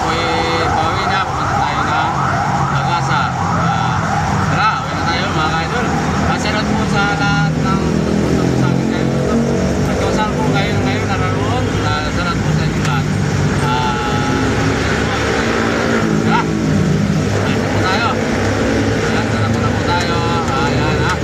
po ay pauwi na. Pumunta tayo na Agasa. Tara, uwi na tayo mga ka-idol. Salamat po sa lahat ng tutupos sa akin kayo. At kung saan po kayo ngayon naroon, salamat po sa inyo lahat. Tara, uwi po tayo. Ayan, tara po na po tayo. Ayan ha.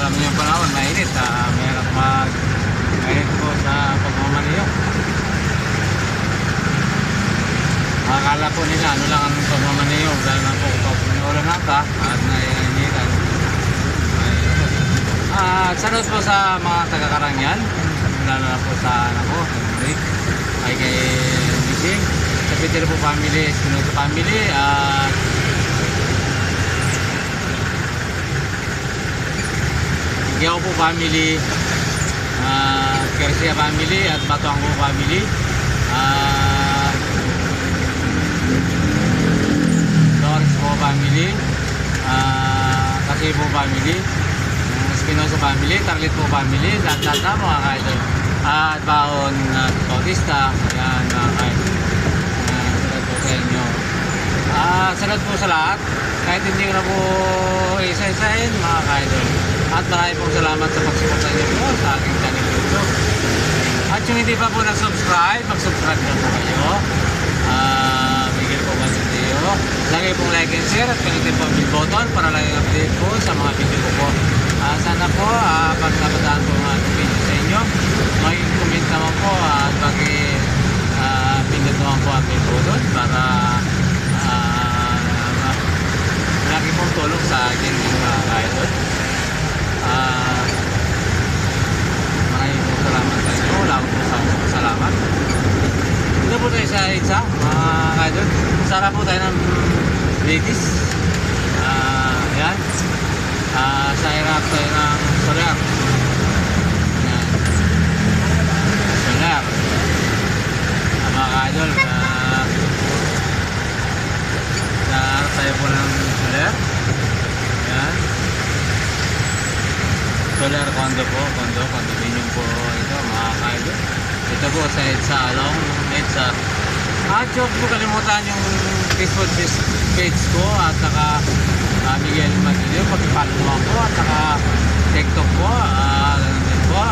Alam niyo yung panahon, mainit. Mayroon mainit po sa pagmamaniyo. Akala po nila ano lang ang pagmamaniyo dahil na po pag ulan nata at nainitan. Salud po sa mga taga-Karangyan, lalo na po sa anak ko, ay kay Missing, sa Peter po family, Espinosa family, at Giao po family, Garcia family at Batuango family, Torres po family, Kasi po family, Espinosa family, Tarlit po family, lahat na mga ka-idol, at Baon at Bautista. Yan mga ka-idol, salat po sa inyo. Salat po sa lahat, kahit hindi ko na po isa-isahin mga ka-idol. At maraming pong salamat sa pagsuporta niyo po sa aking channel YouTube. At yung hindi pa po na-subscribe, mag-subscribe na po kayo. Bigyan po ba sa video. Lagay pong like and share at pinutin po ang bell button para laging update po sa mga video ko po. Sana po, pag napadaan po ang ating video sa inyo, mag-comment naman po at pindot naman po ang bell button para lagi pong tulong sa akin mga ka-idol. Maraming po salamat sa inyo. Wala po sa salamat. Dito po tayo sa isa mga ka-idol. Sara po tayo ng ladies. Ayan. Sa hirap tayo ng solar. Ayan. Solar. Mga ka-idol, sa harap tayo po ng solar. Ayan. Solar condo po, condominium po ito mga ka-idol. Ito po sa EDSA, along EDSA. At huwag po kalimutan yung Facebook page ko at saka Miguel Matilio, pag-follow naman po at saka TikTok po, ganun din po,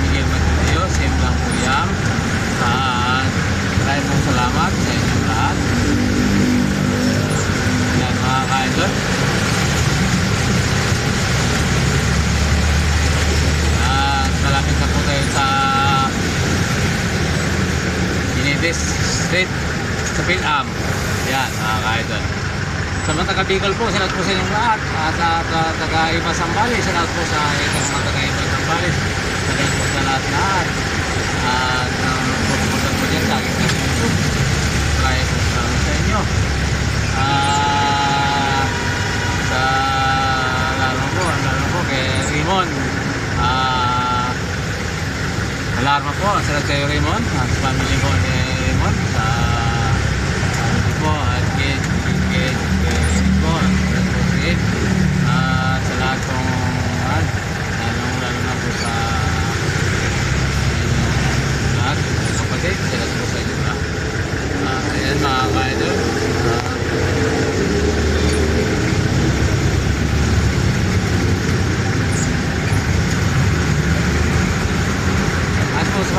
Miguel Matilio, same lang po yan. Maraming pong salamat sa inyong lahat. Yan mga ka-idol. Malapit na po tayo sa Inides Street sa Pilam. Yan mga ka-idol. Sa mga taga-Bicol po, salamat po sa inyong lahat. At taga-Iba Sambales, salamat po sa mga taga-Iba Sambales. Salamat po sa lahat. At pupuntan po dyan sa aking YouTube. Maraming po salamat sa inyo. Sa lalo po kay Raymond. Alarma po, salamat kayo Raymond, at sa family po ni Raymond, sa family po, at Gage po, salamat po sa Gage, sa lahat pong lalo na po sa lahat, kapatid, salamat po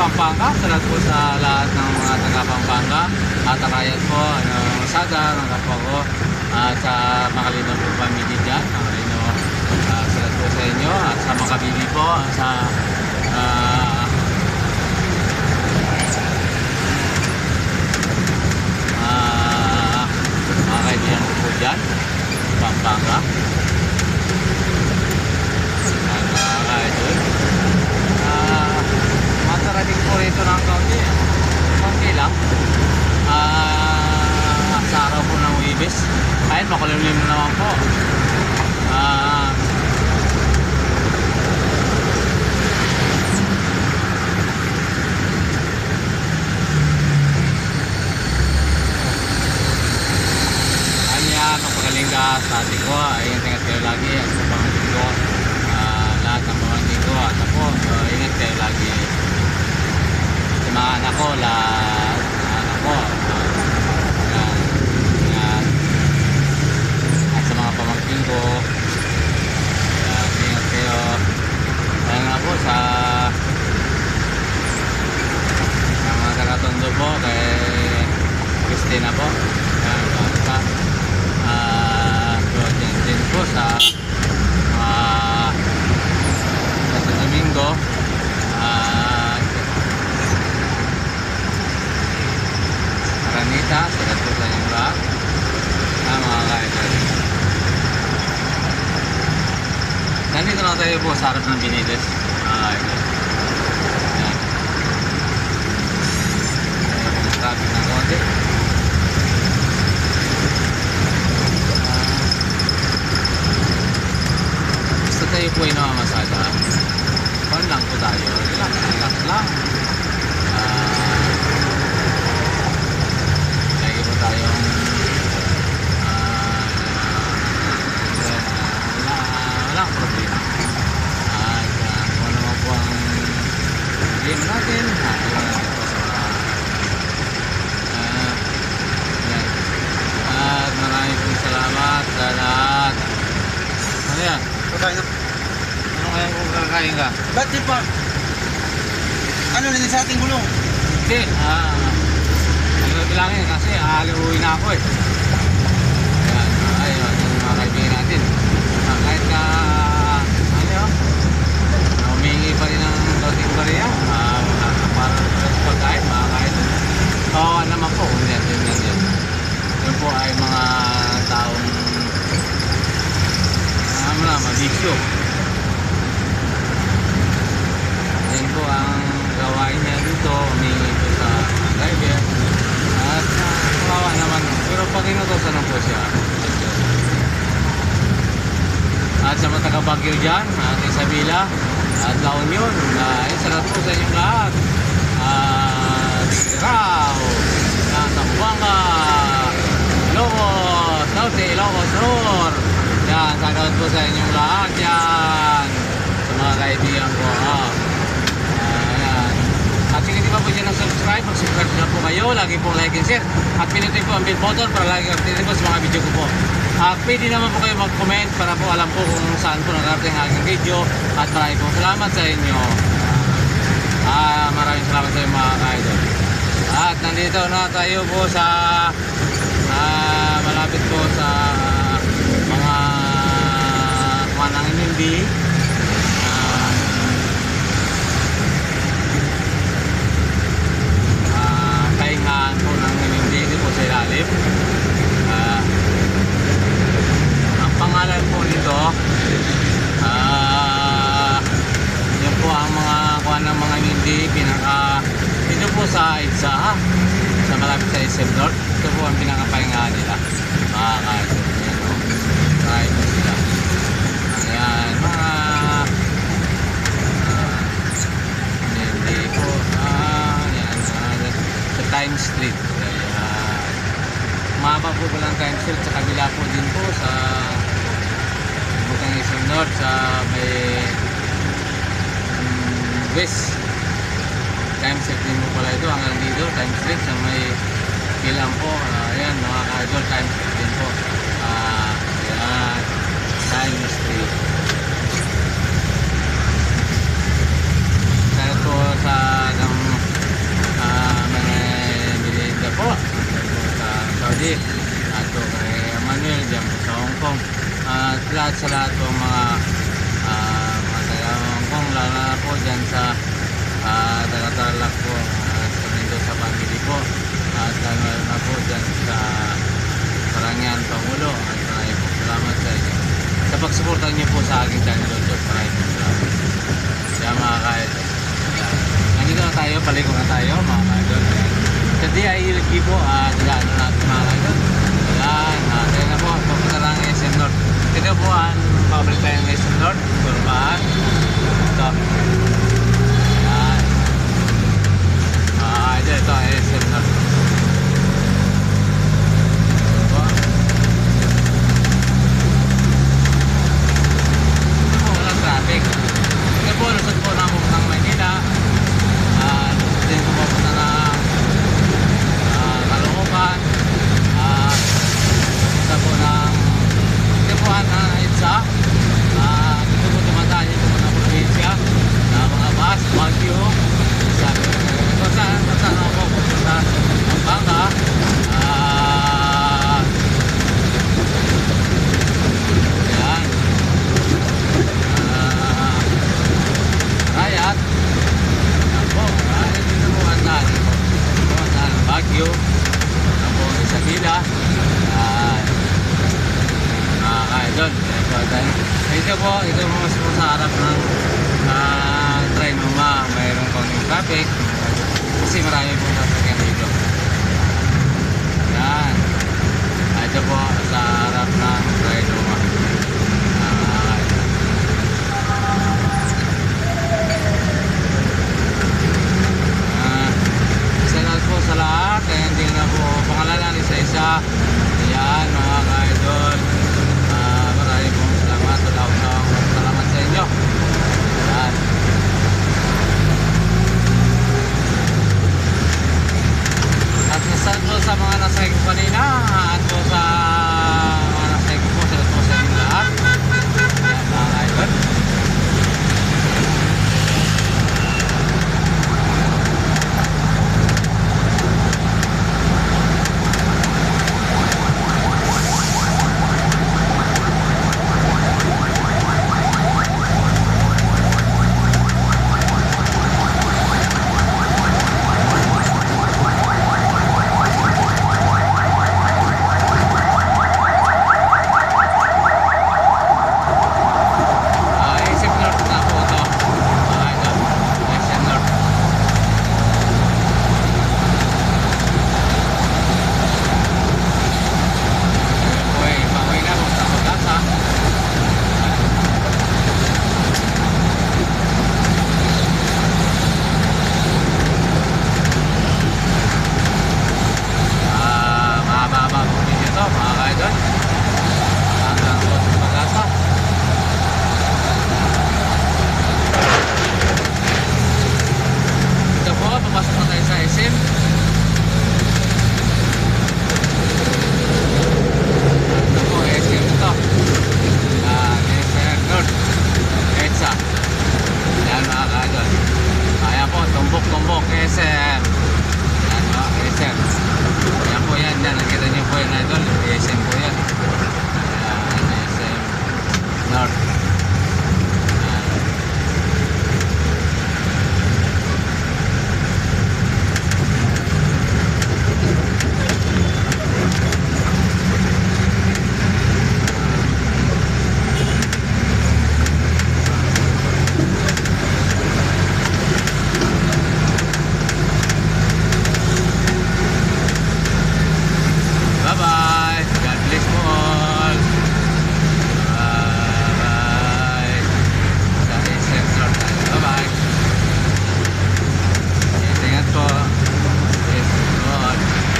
Pampanga, salamat po sa lahat ng mga taga Pampanga at Arayat po, Sada, ng kapwa ko at sa Makalino po family dyan, Makalino, salamat po sa inyo at sa Makabili po, sa mga kaibigan ko po dyan, Pampanga. Mga ka-idol. Matarating po rito ng kaunti lang. Sa araw po ng Huwebes. Ayun, makulimlim na naman po. Magpagaling ka sa ating ko, ingat kayo lagi at sa pangalating ko, lahat ng pangalating ko at ako, ingat kayo lagi sa mga anak ko, lahat ng anak ko, at sa mga pamangkin ko, ingat kayo. Kaya nga po sa mga taga-Tondo po, kay Christina po, din po sa Santo Domingo Aranita, salat po sa inyong lahat mga ka-idol. Nandito na tayo po sa harap ng Binides mga ka-idol. Ayan po traffic ng konti. Tayo po ay namamasada. Paano lang po tayo? Relax lang. Lagi po tayong walang problema. At kung ano po ang problema natin, at maraming pong salamat sa lahat. Ano yan? Pagkain na. Ano kaya kung kakain ka? Ba't di pa? Ano na din sa ating gulong? Hindi, bilangin kasi aalihuin na ako eh. Ayan, ayun, yung mga kaibigan natin. Kahit ka, humingi pa rin ng dating bariya, para sa pagkain, makakain. Oo, naman po, kung yan. Yun po ay mga taong mabisyo. Yan po ang gawain niya dito, humingi po sa driver at kawawa naman, pero pag inutosan lang po siya. At sa mga taga-Baguio dyan, at Isabela at La Union, salamat po sa inyong lahat. At Rao, Zamboanga, Ilocos Norte, Ilocos Sur. Yan, salamat po sa inyong lahat yan. Sa mga kaibigan ko. Ayan. At kung hindi pa po dyan subscribe, mag-subscribe na po kayo. Lagi pong like and share. At pinutin po ang bell button para lagi updated po sa mga video ko po. At pwede naman po kayo mag-comment para po alam po kung saan po nag-update ang aking video. At maraming pong salamat sa inyo. Maraming salamat sa inyo mga ka-idol. At nandito na tayo po sa malapit po sa mga kumanang hindi pahingaan po ng hindi po sa ilalim. Ang pangalan po nito yun po ang mga kuha ng mga hindi dito po sa IDSA sa malapit sa SM North. Ito po ang pinakapahingaan nila mga ka-idol. Try po sila. Ayan, mga hindi po ayan, sa Times Street. Ayan, umaba po po lang Times Street sa kabila po din po sa Bukang SM North sa may West Times Street din po pala ito hanggang dito Times Street sa may Kilang po. Ayan mga ka-idol, Times Street din po. Ayan, Times Street. Kaya po sa dyan sa taga-Tarlac po, sa Mendoza family po, at lalo na po dyan sa Parangyan, Pangulo, at maraming po salamat sa inyo sa pagsuporta niyo po sa aking channel YouTube. Maraming po salamat. Kaya mga ka-idol, nandito na tayo, paliko na tayo mga ka-idol. Sa DILG po, dalaano natin mga ka-idol. Ayan, tayo na po, papunta lang ng SM North. Ito po ang pabalik tayo ng SM North, Turbahan.